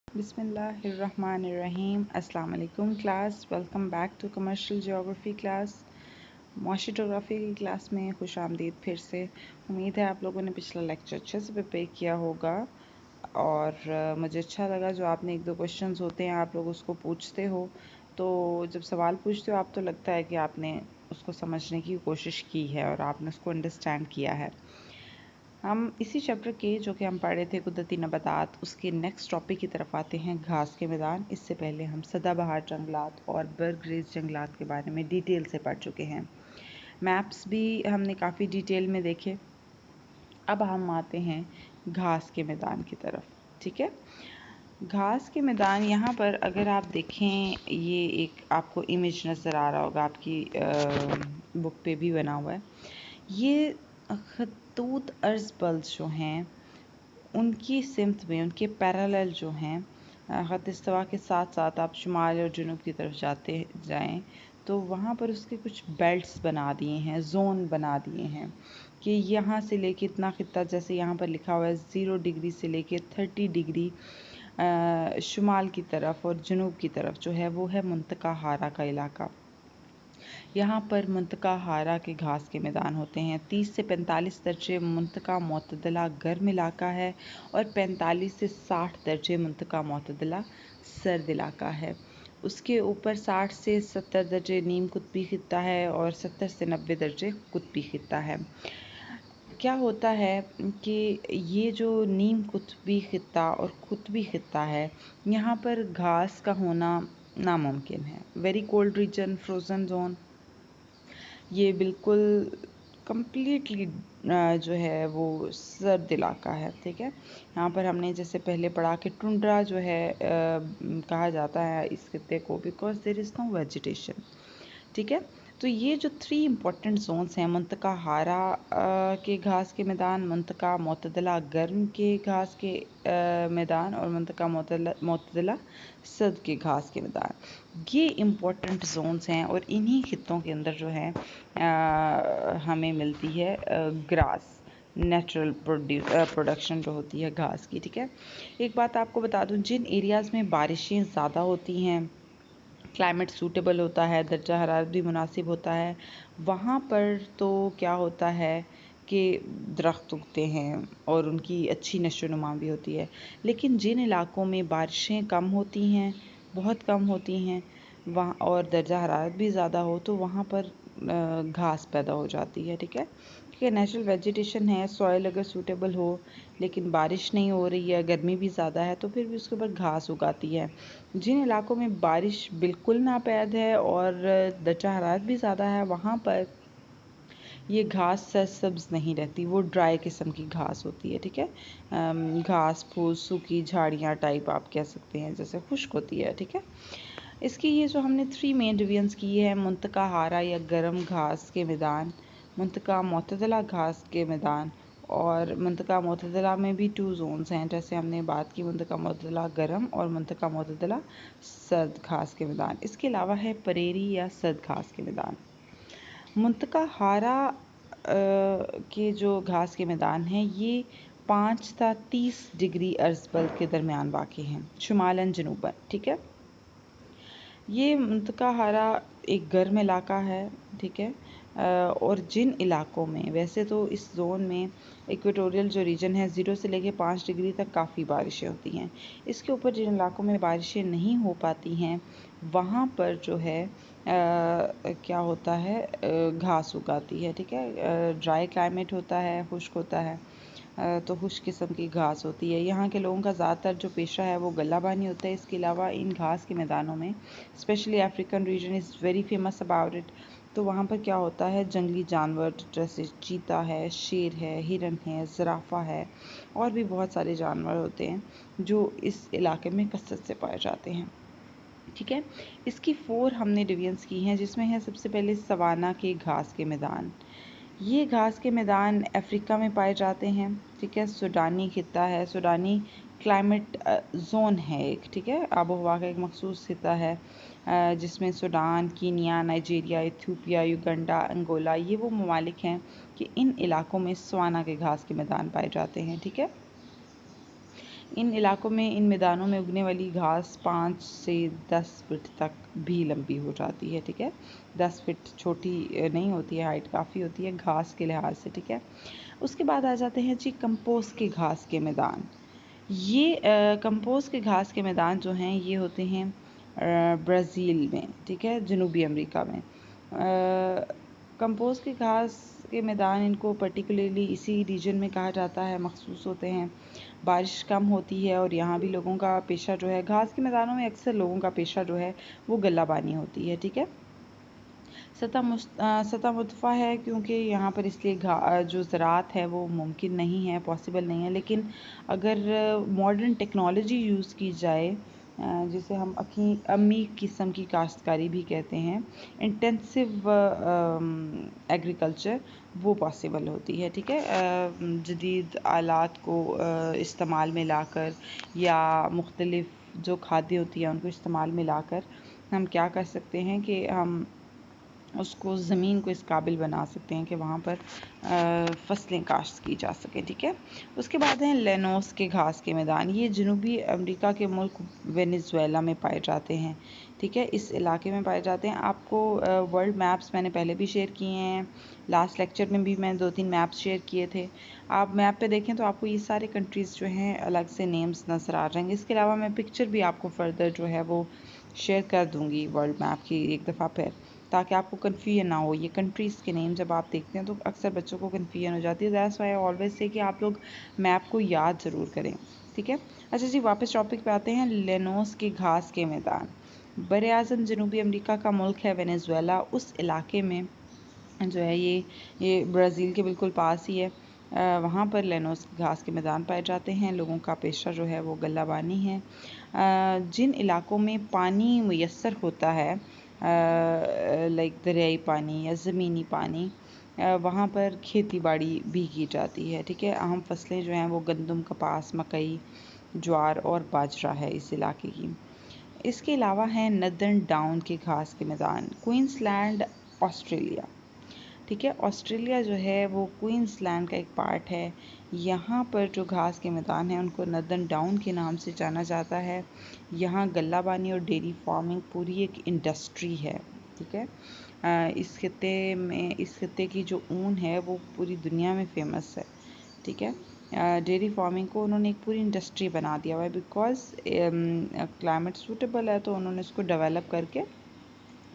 बिस्मिल्लाहिर्रहमानिर्रहीम। अस्सलाम वालेकुम class, welcome back to commercial geography class. मॉशी ज्योग्राफी की क्लास में खुश आमदीद फिर से। उम्मीद है आप लोगों ने पिछला लेक्चर अच्छे से प्रिपेयर किया होगा और मुझे अच्छा लगा जो आपने एक दो क्वेश्चंस होते हैं आप लोग उसको पूछते हो। तो जब सवाल पूछते हो आप तो लगता है कि आपने उसको समझने की कोशिश की है और आपने उसको अंडरस्टैंड किया है। हम इसी चैप्टर के जो कि हम पढ़ रहे थे कुदरती नबातात, उसके नेक्स्ट टॉपिक की तरफ आते हैं, घास के मैदान। इससे पहले हम सदाबहार जंगलात और बर्गरेज जंगलात के बारे में डिटेल से पढ़ चुके हैं। मैप्स भी हमने काफ़ी डिटेल में देखे। अब हम आते हैं घास के मैदान की तरफ। ठीक है, घास के मैदान यहाँ पर अगर आप देखें, ये एक आपको इमेज नज़र आ रहा होगा, आपकी बुक पे भी बना हुआ है। ये खतूत अर्ज बल्ज जो हैं उनकी सिमत में, उनके पैरेलल जो हैं, ख़त इस्तिवा के साथ साथ आप शुमाल और जुनूब की तरफ जाएं तो वहाँ पर उसके कुछ बेल्ट्स बना दिए हैं, जोन बना दिए हैं कि यहाँ से लेके इतना ख़ित्ता, जैसे यहाँ पर लिखा हुआ है 0 डिग्री से लेके 30 डिग्री शुमाल की तरफ और जुनूब की तरफ जो है वो है मुंतका हारा का इलाका। यहाँ पर मुंतका हारा के घास के मैदान होते हैं। 30 से 45 दर्जे मुंतका मोतदला गर्म इलाका है और 45 से 60 दर्जे मुंतका मोतदला सर्द इलाका है। उसके ऊपर 60 से 70 दर्जे नीम कुतबी खित्ता है और 70 से 90 दर्जे कुतबी खित्ता है। क्या होता है कि ये जो नीम कुतबी खित्ता और कुतबी खित्ता है, यहाँ पर घास का होना नामुमकिन है। Very cold region, frozen zone, ये बिल्कुल कम्प्लीटली जो है वो सर्द इलाका है। ठीक है, यहाँ पर हमने जैसे पहले पढ़ा कि टुंड्रा जो है कहा जाता है इस खित्ते को because there is no vegetation. ठीक है, तो ये जो 3 इम्पॉर्टेंट जोन्स हैं, मुंतका हारा के घास के मैदान, मुंतका मोतदला गर्म के घास के मैदान और मुंतका मोतदला सर्द के घास के मैदान, ये इम्पॉर्टेंट जोन्स हैं और इन्हीं खित्तों के अंदर जो है हमें मिलती है ग्रास, नेचुरल प्रोडक्शन जो होती है घास की। ठीक है, एक बात आपको बता दूं, जिन एरियाज़ में बारिशें ज़्यादा होती हैं, क्लाइमेट सूटेबल होता है, दर्जा हरारत भी मुनासिब होता है, वहाँ पर तो क्या होता है कि दरख्त उगते हैं और उनकी अच्छी नशोनुमा भी होती है। लेकिन जिन इलाकों में बारिशें कम होती हैं, बहुत कम होती हैं, वहाँ और दर्जा हरारत भी ज़्यादा हो तो वहाँ पर घास पैदा हो जाती है। ठीक है, नेचुरल वेजिटेशन है, सॉइल अगर सूटेबल हो लेकिन बारिश नहीं हो रही है, गर्मी भी ज़्यादा है, तो फिर भी उसके ऊपर घास उगाती है। जिन इलाकों में बारिश बिल्कुल नापैद है और दर्जा हरारत भी ज़्यादा है, वहाँ पर ये घास सरसब्ज नहीं रहती, वो ड्राई किस्म की घास होती है। ठीक है, घास फूस सूखी झाड़ियाँ टाइप आप कह सकते हैं, जैसे खुश्क होती है। ठीक है, इसकी ये जो हमने 3 मेन डिवीजन्स की है, मुंतका हारा या गर्म घास के मैदान, मुंतका मोतदला घास के मैदान और मुंतका मोतदला में भी 2 जोन्स हैं, जैसे हमने बात की मुंतका मोतदला गर्म और मुंतका मोतदला सर्द घास के मैदान। इसके अलावा है परेरी या सर्द घास के मैदान। मुंतका हारा के जो घास के मैदान हैं, ये 5 था 30 डिग्री अर्ज़बल के दरमियान वाक़ हैं, शुमालन जनूबन। ठीक है, ये मुंतका हारा एक गर्म इलाका है। ठीक है, और जिन इलाकों में, वैसे तो इस जोन में इक्वेटोरियल जो रीजन है 0 से लेके 5 डिग्री तक काफ़ी बारिशें होती हैं। इसके ऊपर जिन इलाकों में बारिशें नहीं हो पाती हैं, वहाँ पर जो है क्या होता है, घास उगाती है। ठीक है, ड्राई क्लाइमेट होता है, खुश्क होता है, तो खुश किस्म की घास होती है। यहाँ के लोगों का ज़्यादातर जो पेशा है वो गल्लाबानी होता है। इसके अलावा इन घास के मैदानों में specially African region is very famous about it. तो वहाँ पर क्या होता है, जंगली जानवर जैसे चीता है, शेर है, हिरन है, ज़राफ़ा है और भी बहुत सारे जानवर होते हैं जो इस इलाके में कसरत से पाए जाते हैं। ठीक है, इसकी 4 हमने डिवीजन्स की हैं, जिसमें है सबसे पहले सवाना के घास के मैदान। ये घास के मैदान अफ्रीका में पाए जाते हैं। ठीक है, सूडानी खित्ता है, सूडानी क्लाइमेट जोन है एक। ठीक है, आबो हवा का एक मखसूस खित्ता है जिसमें Sudan, Kenya, Nigeria, Ethiopia, Uganda, Angola, ये वो ममालिक हैं कि इन इलाकों में सवाना के घास के मैदान पाए जाते हैं। ठीक है, इन इलाकों में, इन मैदानों में उगने वाली घास 5 से 10 फीट तक भी लंबी हो जाती है। ठीक है, 10 फीट छोटी नहीं होती है, हाइट काफ़ी होती है घास के लिहाज से। ठीक है, उसके बाद आ जाते हैं जी कंपोस्ट के घास के मैदान। ये कंपोस्ट के घास के मैदान जो हैं ये होते हैं ब्राज़ील में। ठीक है, जनूबी अमेरिका में। कंपोस्ट के घास के मैदान, इनको पर्टिकुलरली इसी रीजन में कहा जाता है, मखसूस होते हैं। बारिश कम होती है और यहाँ भी लोगों का पेशा जो है, घास के मैदानों में अक्सर लोगों का पेशा जो है वो गल्लाबानी होती है। ठीक है, सतह मुर्तफ़ा है क्योंकि यहाँ पर इसलिए जो ज़राअत है वो मुमकिन नहीं है, पॉसिबल नहीं है। लेकिन अगर मॉडर्न टेक्नोलॉजी यूज़ की जाए, जिसे हम अम्मी किस्म की काश्तकारी भी कहते हैं, इंटेंसिव एग्रीकल्चर, वो पॉसिबल होती है। ठीक है, जदीद आलात को इस्तेमाल में लाकर या मुख्तलिफ़ जो खाद्य होती है उनको इस्तेमाल में लाकर हम क्या कर सकते हैं कि हम उसको ज़मीन को इस काबिल बना सकते हैं कि वहाँ पर फसलें काश्त की जा सकें। ठीक है, उसके बाद हैं लेनोस के घास के मैदान। ये जनूबी अमेरिका के मुल्क वेनेजुएला में पाए जाते हैं। ठीक है, इस इलाके में पाए जाते हैं। आपको वर्ल्ड मैप्स मैंने पहले भी शेयर किए हैं, लास्ट लेक्चर में भी मैं 2-3 मैप्स शेयर किए थे। आप मैप पे देखें तो आपको ये सारे कंट्रीज़ जो हैं अलग से नेम्स नज़र आ जाएंगे। इसके अलावा मैं पिक्चर भी आपको फर्दर जो है वो शेयर कर दूँगी वर्ल्ड मैप की एक दफ़ा फिर, ताकि आपको कन्फ्यूजन ना हो। ये कंट्रीज़ के नेम जब आप देखते हैं तो अक्सर बच्चों को कन्फ्यूजन हो जाती है। That's why I always say कि आप लोग मैप को याद ज़रूर करें। ठीक है, अच्छा जी, वापस टॉपिक पे आते हैं। लेनोस के घास के मैदान, बरआज़म जनूबी अमेरिका का मुल्क है वेनेजुएला। उस इलाके में जो है ये ब्राज़ील के बिल्कुल पास ही है। वहाँ पर लेनोस घास के मैदान पाए जाते हैं। लोगों का पेशा जो है वो गल्लाबानी है। जिन इलाकों में पानी मुयस्सर होता है, लाइक दरियाई पानी या ज़मीनी पानी, वहाँ पर खेती बाड़ी भी की जाती है। ठीक है, अहम फसलें जो हैं वो गंदम, कपास, मकई, ज्वार और बाजरा है इस इलाके की। इसके अलावा है नदर्न डाउन के घास के मैदान, क्वींसलैंड, ऑस्ट्रेलिया। ठीक है, ऑस्ट्रेलिया जो है वो क्वींसलैंड का एक पार्ट है। यहाँ पर जो घास के मैदान हैं उनको नदर्न डाउन के नाम से जाना जाता है। यहाँ गल्लाबानी और डेयरी फार्मिंग पूरी एक इंडस्ट्री है। ठीक है, इस खित्ते की जो ऊन है वो पूरी दुनिया में फेमस है। ठीक है, डेयरी फार्मिंग को उन्होंने एक पूरी इंडस्ट्री बना दिया हुआ है, बिकॉज क्लाइमेट सूटेबल है तो उन्होंने उसको डेवलप करके,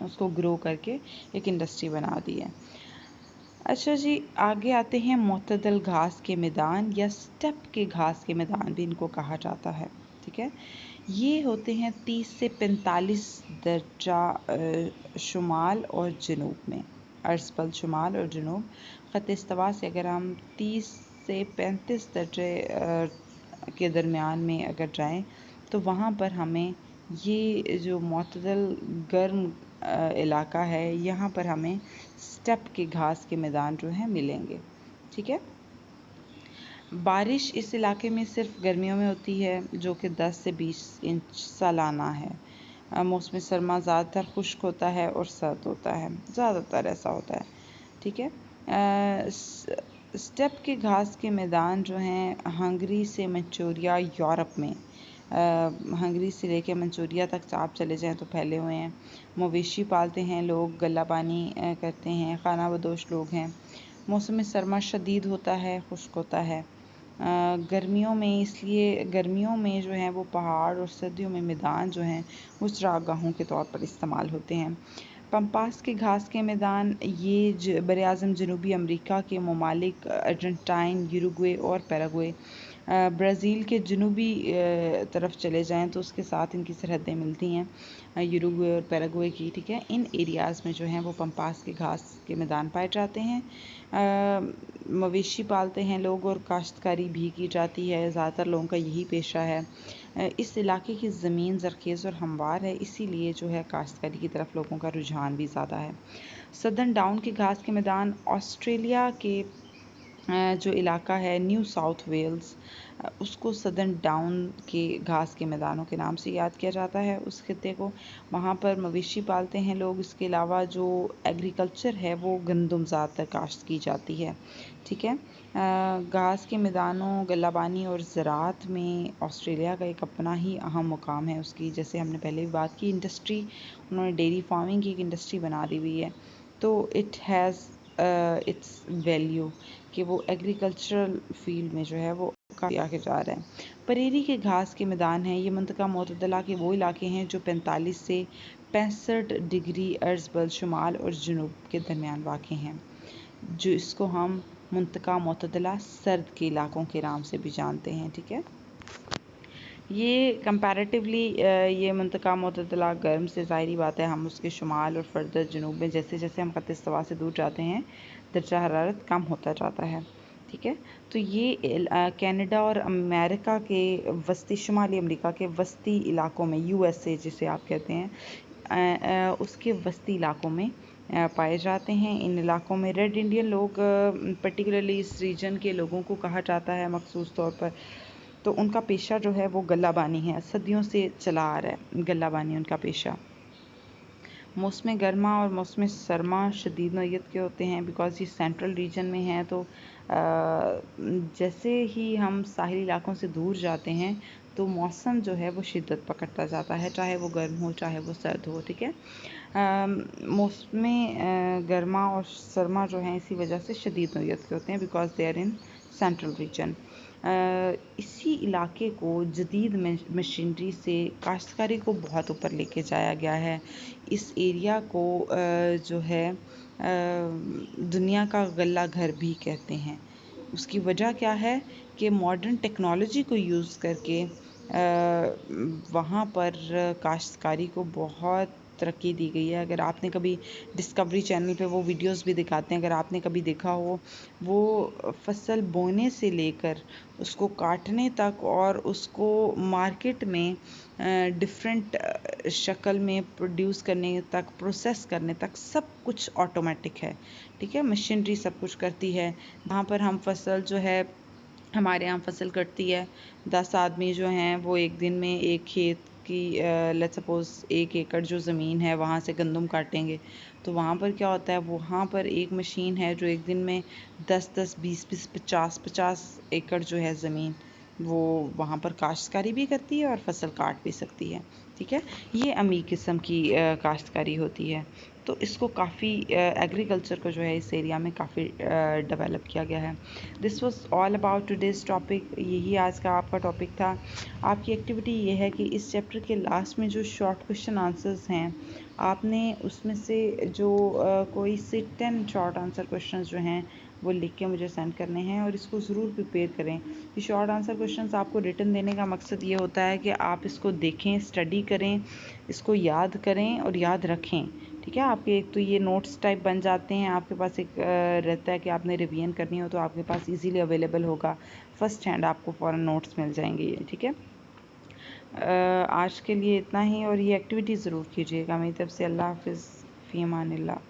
उसको ग्रो करके एक इंडस्ट्री बना दी है। अच्छा जी, आगे आते हैं मुतदल घास के मैदान या स्टेप के घास के मैदान भी इनको कहा जाता है। ठीक है, ये होते हैं 30 से 45 दर्जा शुमाल और जनूब में, अर्सपल शुमाल और जनूब। ख़त इस्तवा से अगर हम 30 से 35 दर्जे के दरमियान में अगर जाएं तो वहाँ पर हमें ये जो मुतदल गर्म इलाका है, यहाँ पर हमें स्टेप के घास के मैदान जो हैं मिलेंगे। ठीक है, बारिश इस इलाके में सिर्फ गर्मियों में होती है, जो कि 10 से 20 इंच सालाना है। मौसम सरमा ज़्यादातर खुश्क होता है और सर्द होता है, ज़्यादातर ऐसा होता है। ठीक है, स्टेप के घास के मैदान जो हैं हंगरी से मंचूरिया, यूरोप में, हंगरी से लेकर मंचूरिया तक आप चले जाएं तो फैले हुए हैं। मवेशी पालते हैं लोग, गल्लाबानी करते हैं, खाना बदोश लोग हैं। मौसम सरमा शदीद होता है, खुश्क होता है। गर्मियों में, इसलिए गर्मियों में जो है वो पहाड़, और सर्दियों में मैदान जो हैं वो चरागाहों के तौर पर इस्तेमाल होते हैं। पम्पास के घास के मैदान, ये बरआज़म जनूबी अमेरिका के ममालिक अर्जेंटाइन, यूरुग्वे और पैराग्वे, ब्राज़ील के जनूबी तरफ चले जाएं तो उसके साथ इनकी सरहदें मिलती हैं, यूरुग्वे और पैराग्वे की। ठीक है, इन एरियाज़ में जो हैं वो पम्पास के घास के मैदान पाए जाते हैं। मवेशी पालते हैं लोग और काश्तकारी भी की जाती है, ज़्यादातर लोगों का यही पेशा है। इस इलाके की ज़मीन ज़रखेज़ और हमवार है, इसीलिए जो है काश्तकारी की तरफ लोगों का रुझान भी ज़्यादा है। सदर्न डाउन के घास के मैदान, ऑस्ट्रेलिया के जो इलाका है न्यू साउथ वेल्स, उसको सदर्न डाउन के घास के मैदानों के नाम से याद किया जाता है उस खित्ते को। वहाँ पर मवेशी पालते हैं लोग। इसके अलावा जो एग्रीकल्चर है वो गंदम ज़्यादातर काश्त की जाती है। ठीक है, घास के मैदानों, गल्लाबानी और ज़राअत में ऑस्ट्रेलिया का एक अपना ही अहम मुकाम है उसकी। जैसे हमने पहले भी बात की, इंडस्ट्री, उन्होंने डेयरी फार्मिंग की एक इंडस्ट्री बना दी हुई है। तो इट हैज़ इट्स वैल्यू कि वो एग्रीकल्चरल फील्ड में जो है वो काफ़ी आगे जा रहा है। परेरी के घास के मैदान हैं। ये मुंतका मोतदला के वो इलाके हैं जो 45 से 65 डिग्री अर्ज़ बल शुमाल और जनूब के दरमियान वाक़ हैं, जो इसको हम मुंतका मोतदला सर्द के इलाकों के नाम से भी जानते हैं। ठीक है, ये कंपैरेटिवली ये मुंतका मोतदला गर्म से, ज़ाहिरी बात है हम उसके शुमाल और फर्दर जनूब में जैसे जैसे हम खत्ते इस्तिवा से दूर जाते हैं दर्जा हरारत कम होता जाता है। ठीक है, तो ये कनाडा और अमेरिका के वस्ती, शुमाली अमेरिका के वस्ती इलाकों में, यूएसए जिसे आप कहते हैं, उसके वस्ती इलाकों में पाए जाते हैं। इन इलाकों में रेड इंडियन लोग, पर्टिकुलरली इस रीजन के लोगों को कहा जाता है मखसूस तौर पर, तो उनका पेशा जो है वो गल्लाबानी है, सदियों से चला आ रहा है गल्लाबानी उनका पेशा। मौसम गर्मा और मौसम सरमा शदीद नौयत के होते हैं, बिकॉज़ ये सेंट्रल रीजन में है। तो जैसे ही हम साहिली इलाकों से दूर जाते हैं तो मौसम जो है वो शिद्दत पकड़ता जाता है, चाहे वो गर्म हो चाहे वो सर्द हो। ठीक है, मौसम गर्मा और सरमा जो हैं इसी वजह से शदीद नौयत के होते हैं, because they are in central region. इसी इलाके को जदीद मशीनरी से काश्तकारी को बहुत ऊपर लेके जाया गया है। इस एरिया को जो है दुनिया का गल्ला घर भी कहते हैं। उसकी वजह क्या है कि मॉडर्न टेक्नोलॉजी को यूज़ करके वहाँ पर काश्तकारी को बहुत तरक्की दी गई है। अगर आपने कभी डिस्कवरी चैनल पे वो वीडियोस भी दिखाते हैं, अगर आपने कभी देखा हो, वो फसल बोने से लेकर उसको काटने तक और उसको मार्केट में डिफरेंट शक्ल में प्रोड्यूस करने तक, प्रोसेस करने तक सब कुछ ऑटोमेटिक है। ठीक है, मशीनरी सब कुछ करती है। वहाँ पर हम फसल जो है, हमारे यहाँ फसल कटती है, 10 आदमी जो हैं वो एक दिन में एक खेत की लेट्स सपोज 1 एकड़ जो ज़मीन है वहाँ से गंदम काटेंगे। तो वहाँ पर क्या होता है, वहाँ पर एक मशीन है जो एक दिन में 10-10, 20-20, 50-50 एकड़ जो है ज़मीन, वो वहाँ पर काश्तकारी भी करती है और फसल काट भी सकती है। ठीक है, ये अमीर किस्म की काश्तकारी होती है। तो इसको काफ़ी एग्रीकल्चर को जो है इस एरिया में काफ़ी डेवलप किया गया है। This was all about today's topic. यही आज का आपका टॉपिक था। आपकी एक्टिविटी ये है कि इस चैप्टर के लास्ट में जो शॉर्ट क्वेश्चन आंसर्स हैं, आपने उसमें से जो कोई से 10 शॉर्ट आंसर क्वेश्चंस जो हैं वो लिख के मुझे सेंड करने हैं, और इसको ज़रूर प्रिपेयर करें। ये शॉर्ट आंसर क्वेश्चंस आपको रिटन देने का मकसद ये होता है कि आप इसको देखें, स्टडी करें, इसको याद करें और याद रखें। ठीक है, आपके एक तो ये नोट्स टाइप बन जाते हैं, आपके पास एक रहता है कि आपने रिवीजन करनी हो तो आपके पास इजीली अवेलेबल होगा, फर्स्ट हैंड आपको फ़ौरन नोट्स मिल जाएंगे ये। ठीक है, आज के लिए इतना ही, और ये एक्टिविटी ज़रूर कीजिएगा। मेरी तरफ से अल्लाह हाफ़िज़, फ़ी अमानिल्लाह।